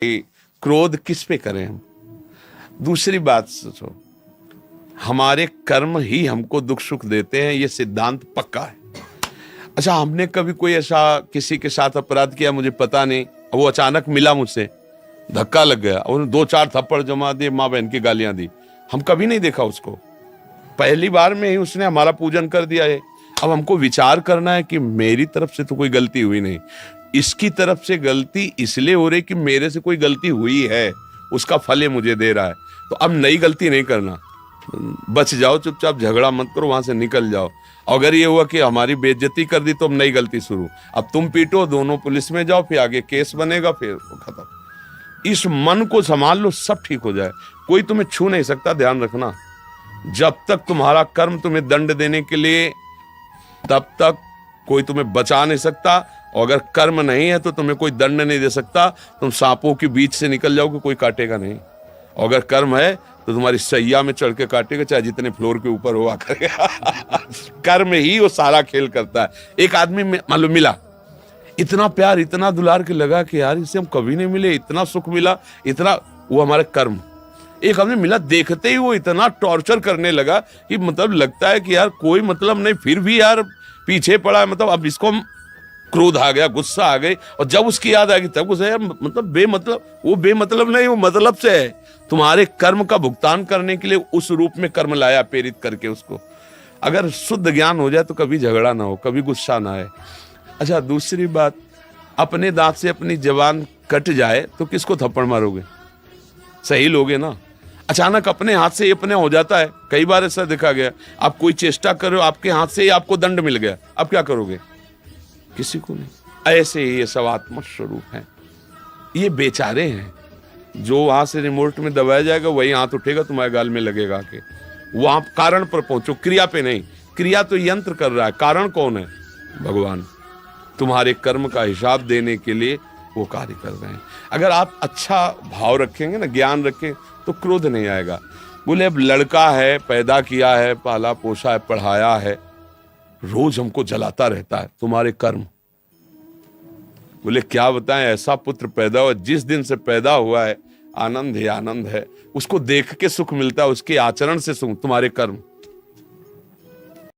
कि क्रोध किस पे करें हम। दूसरी बात सोचो, हमारे कर्म ही हमको दुख सुख देते हैं, ये सिद्धांत पक्का है। अच्छा, हमने कभी कोई ऐसा किसी के साथ अपराध किया, मुझे पता नहीं, वो अचानक मिला मुझसे, धक्का लग गया और दो चार थप्पड़ जमा दिए, माँ बहन की गालियां दी, हम कभी नहीं देखा उसको, पहली बार में ही उसने हमारा पूजन कर दिया है। अब हमको विचार करना है कि मेरी तरफ से तो कोई गलती हुई नहीं, इसकी तरफ से गलती इसलिए हो रही कि मेरे से कोई गलती हुई है, उसका फल ये मुझे दे रहा है। तो अब नई गलती नहीं करना, बच जाओ, चुपचाप झगड़ा मत करो, वहां से निकल जाओ। अगर ये हुआ कि हमारी बेइज्जती कर दी तो अब नई गलती शुरू, अब तुम पीटो, दोनों पुलिस में जाओ, फिर आगे केस बनेगा, फिर खत्म। इस मन को संभाल लो, सब ठीक हो जाए। कोई तुम्हें छू नहीं सकता, ध्यान रखना। जब तक तुम्हारा कर्म तुम्हें दंड देने के लिए, तब तक कोई तुम्हें बचा नहीं सकता। और अगर कर्म नहीं है तो तुम्हें कोई दंड नहीं दे सकता, तुम सांपों के बीच से निकल जाओगे, कोई काटेगा नहीं। और अगर कर्म है तो तुम्हारी सैया में चढ़ के काटेगा, चाहे जितने फ्लोर के ऊपर हुआ करेगा। कर्म ही वो सारा खेल करता है। एक आदमी मान लो मिला, इतना प्यार, इतना दुलार के लगा कि यार इससे हम कभी नहीं मिले, इतना सुख मिला, इतना, वो हमारे कर्म। एक आदमी मिला, देखते ही वो इतना टॉर्चर करने लगा कि मतलब लगता है कि यार कोई मतलब नहीं, फिर भी यार पीछे पड़ा है, मतलब अब इसको क्रोध आ गया, गुस्सा आ गई, और जब उसकी याद आ गई तब गुस्सा, यार मतलब बेमतलब, वो बेमतलब नहीं, वो मतलब से है। तुम्हारे कर्म का भुगतान करने के लिए उस रूप में कर्म लाया, प्रेरित करके उसको। अगर शुद्ध ज्ञान हो जाए तो कभी झगड़ा ना हो, कभी गुस्सा ना आए। अच्छा, दूसरी बात, अपने दांत से अपनी जबान कट जाए तो किसको थप्पड़ मारोगे? सही लोगे ना। अचानक अपने हाथ से अपने हो जाता है, कई बार ऐसा देखा गया। आप कोई चेष्टा करो, आपके हाथ से ही आपको दंड मिल गया, अब क्या करोगे? किसी को नहीं। ऐसे ही ये सब आत्म स्वरूप है, ये बेचारे हैं। जो वहां से रिमोट में दबाया जाएगा वही हाथ उठेगा, तुम्हारे गाल में लगेगा के। वहां कारण पर पहुंचो, क्रिया पे नहीं। क्रिया तो यंत्र कर रहा है, कारण कौन है? भगवान। तुम्हारे कर्म का हिसाब देने के लिए वो कार्य कर रहे हैं। अगर आप अच्छा भाव रखेंगे ना, ज्ञान रखें, तो क्रोध नहीं आएगा। बोले अब लड़का है, पैदा किया है, पाला पोसा है, पढ़ाया है, रोज हमको जलाता रहता है, तुम्हारे कर्म। बोले क्या बताएं, ऐसा पुत्र पैदा हुआ, जिस दिन से पैदा हुआ है आनंद ही आनंद है, उसको देख के सुख मिलता है, उसके आचरण से सुख, तुम्हारे कर्म।